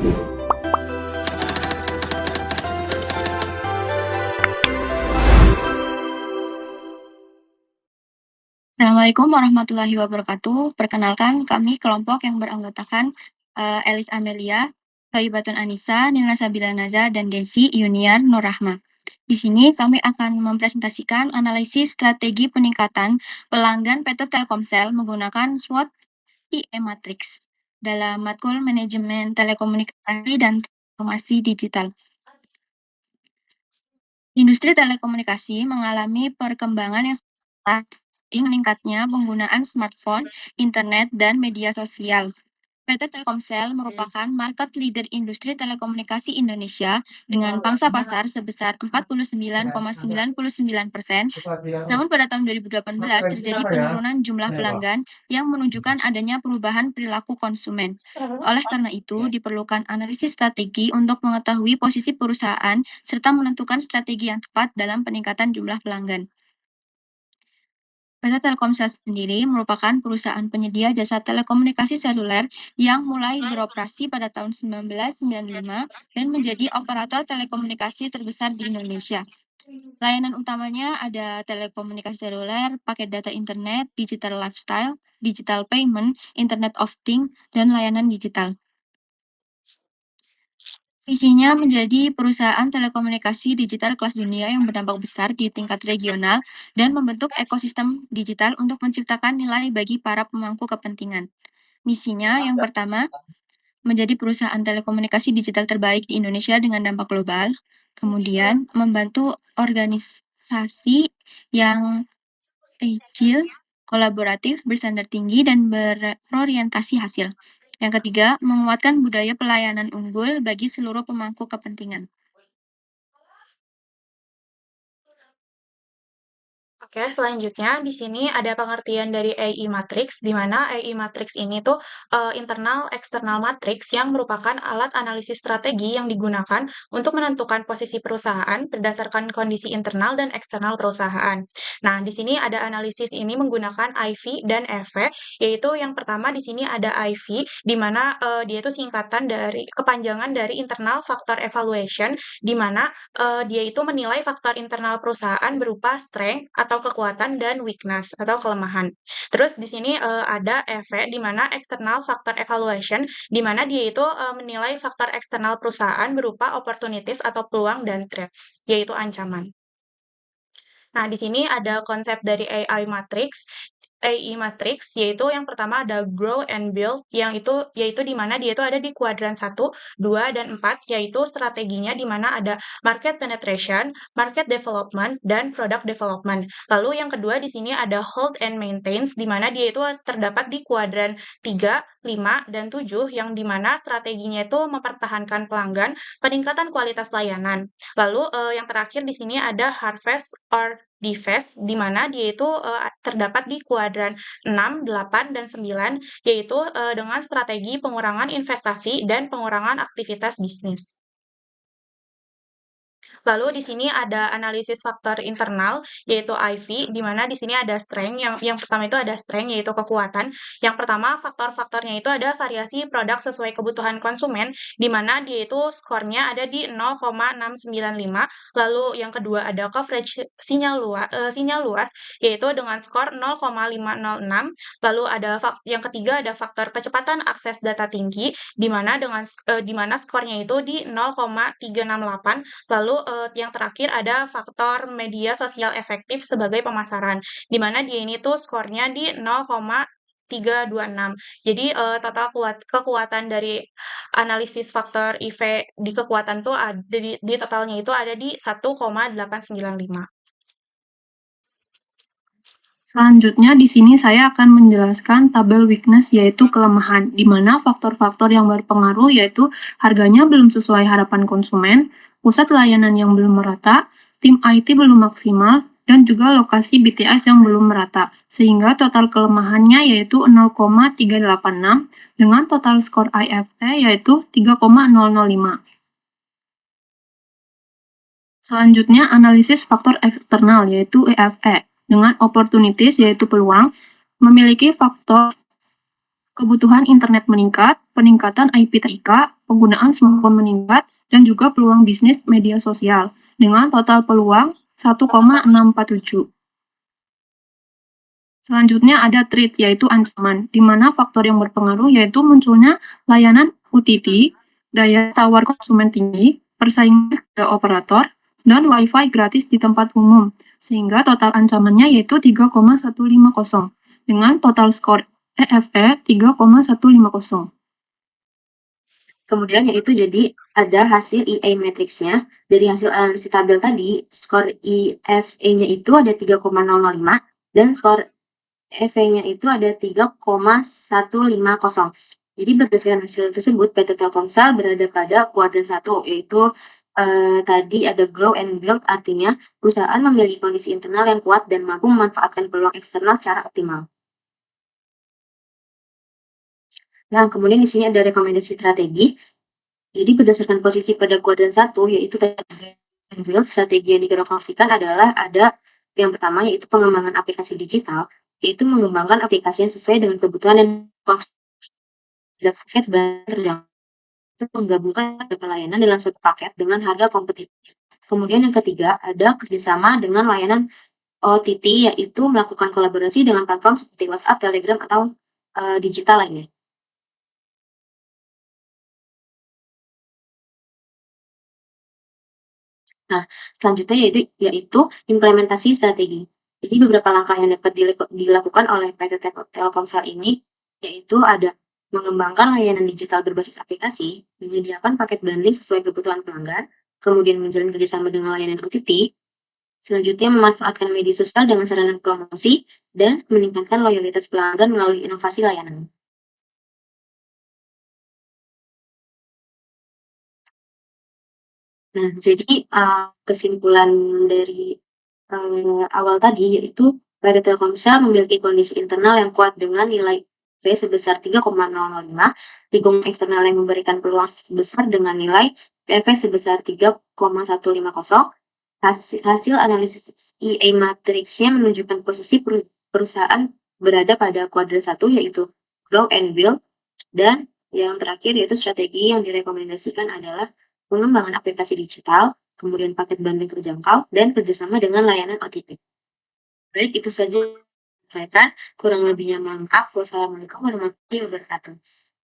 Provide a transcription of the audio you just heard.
Assalamualaikum warahmatullahi wabarakatuh. Perkenalkan, kami kelompok yang beranggotakan Elis Amelia, Thaibatun Anissa, Nilna Sabila Naza, dan Desi Yuniar Nurrahma. Di sini kami akan mempresentasikan analisis strategi peningkatan pelanggan PT Telkomsel menggunakan SWOT IE Matrix dalam matkul manajemen telekomunikasi dan transformasi digital. Industri telekomunikasi mengalami perkembangan yang sangat meningkatnya penggunaan smartphone, internet, dan media sosial. PT Telkomsel merupakan market leader industri telekomunikasi Indonesia dengan pangsa pasar sebesar 49,99%. Namun pada tahun 2018 terjadi penurunan jumlah pelanggan yang menunjukkan adanya perubahan perilaku konsumen. Oleh karena itu, diperlukan analisis strategi untuk mengetahui posisi perusahaan serta menentukan strategi yang tepat dalam peningkatan jumlah pelanggan. PT Telkomsel sendiri merupakan perusahaan penyedia jasa telekomunikasi seluler yang mulai beroperasi pada tahun 1995 dan menjadi operator telekomunikasi terbesar di Indonesia. Layanan utamanya ada telekomunikasi seluler, paket data internet, digital lifestyle, digital payment, Internet of Things, dan layanan digital. Visinya menjadi perusahaan telekomunikasi digital kelas dunia yang berdampak besar di tingkat regional dan membentuk ekosistem digital untuk menciptakan nilai bagi para pemangku kepentingan. Misinya yang pertama, menjadi perusahaan telekomunikasi digital terbaik di Indonesia dengan dampak global. Kemudian, membantu organisasi yang agile, kolaboratif, berstandar tinggi, dan berorientasi hasil. Yang ketiga, menguatkan budaya pelayanan unggul bagi seluruh pemangku kepentingan. Oke, selanjutnya di sini ada pengertian dari AI matrix, di mana AI matrix ini tuh internal eksternal matrix yang merupakan alat analisis strategi yang digunakan untuk menentukan posisi perusahaan berdasarkan kondisi internal dan eksternal perusahaan. Nah, di sini ada analisis ini menggunakan IV dan EV, yaitu yang pertama di sini ada IV, di mana dia itu singkatan dari kepanjangan dari internal factor evaluation, di mana dia itu menilai faktor internal perusahaan berupa strength atau kekuatan dan weakness atau kelemahan. Terus di sini ada EV di mana external factor evaluation di mana dia itu menilai faktor eksternal perusahaan berupa opportunities atau peluang dan threats, yaitu ancaman. Nah, di sini ada konsep dari AI matrix yaitu yang pertama ada grow and build yang yaitu di mana dia itu ada di kuadran 1, 2 dan 4 yaitu strateginya di mana ada market penetration, market development dan product development. Lalu yang kedua di sini ada hold and maintains di mana dia itu terdapat di kuadran 3, 5 dan 7 yang di mana strateginya itu mempertahankan pelanggan, peningkatan kualitas layanan. Lalu yang terakhir di sini ada harvest or divest di mana dia itu terdapat di kuadran 6, 8, dan 9 yaitu dengan strategi pengurangan investasi dan pengurangan aktivitas bisnis. Lalu di sini ada analisis faktor internal yaitu IV di mana di sini ada strength yang pertama itu ada strength yaitu kekuatan. Yang pertama faktor-faktornya itu ada variasi produk sesuai kebutuhan konsumen di mana dia itu skornya ada di 0,695. Lalu yang kedua ada coverage sinyal luas yaitu dengan skor 0,506. Lalu ada yang ketiga ada faktor kecepatan akses data tinggi di mana di mana skornya itu di 0,368. Lalu yang terakhir ada faktor media sosial efektif sebagai pemasaran, di mana dia ini tuh skornya di 0,326. Jadi total kekuatan dari analisis faktor IV di kekuatan tuh ada di totalnya itu ada di 1,895. Selanjutnya di sini saya akan menjelaskan tabel weakness yaitu kelemahan, di mana faktor-faktor yang berpengaruh yaitu harganya belum sesuai harapan konsumen, pusat layanan yang belum merata, tim IT belum maksimal, dan juga lokasi BTS yang belum merata, sehingga total kelemahannya yaitu 0,386 dengan total skor IFE yaitu 3,005. Selanjutnya analisis faktor eksternal yaitu EFE dengan opportunities yaitu peluang, memiliki faktor kebutuhan internet meningkat, peningkatan IP TIK, penggunaan smartphone meningkat, dan juga peluang bisnis media sosial dengan total peluang 1,647. Selanjutnya ada threat, yaitu ancaman, di mana faktor yang berpengaruh yaitu munculnya layanan OTT, daya tawar konsumen tinggi, persaingan ke operator, dan WiFi gratis di tempat umum, sehingga total ancamannya yaitu 3,150, dengan total skor EFE 3,150. Kemudian yaitu jadi ada hasil EA matrixnya. Dari hasil analisis tabel tadi, skor EFE-nya itu ada 3,005 dan skor EV-nya itu ada 3,150. Jadi berdasarkan hasil tersebut, PT Telkomsel berada pada kuadran 1, yaitu tadi ada grow and build, artinya perusahaan memiliki kondisi internal yang kuat dan mampu memanfaatkan peluang eksternal secara optimal. Nah, kemudian di sini ada rekomendasi strategi. Jadi berdasarkan posisi pada kuadran 1, yaitu tadi build, strategi yang direkomendasikan adalah ada yang pertama yaitu pengembangan aplikasi digital, yaitu mengembangkan aplikasi yang sesuai dengan kebutuhan dan konsep paket terjangkau untuk menggabungkan pelayanan dalam satu paket dengan harga kompetitif. Kemudian yang ketiga ada kerjasama dengan layanan OTT, yaitu melakukan kolaborasi dengan platform seperti WhatsApp, Telegram, atau digital lainnya. Nah, selanjutnya yaitu implementasi strategi. Jadi beberapa langkah yang dapat dilakukan oleh PT Telkomsel ini yaitu ada mengembangkan layanan digital berbasis aplikasi, menyediakan paket bundling sesuai kebutuhan pelanggan, kemudian menjalin kerjasama dengan layanan OTT, selanjutnya memanfaatkan media sosial dengan sarana promosi, dan meningkatkan loyalitas pelanggan melalui inovasi layanan. Nah, jadi kesimpulan dari awal tadi yaitu PT Telkomsel memiliki kondisi internal yang kuat dengan nilai V sebesar 3,005, lingkungan eksternal yang memberikan peluang sebesar dengan nilai PV sebesar 3,150. Hasil analisis EA matrixnya menunjukkan posisi perusahaan berada pada kuadran 1, yaitu grow and build, dan yang terakhir yaitu strategi yang direkomendasikan adalah pengembangan aplikasi digital, kemudian paket bundling terjangkau, dan kerjasama dengan layanan OTT. Baik, itu saja yang saya sampaikan. Kurang lebihnya mohon maaf. Wassalamualaikum warahmatullahi wabarakatuh.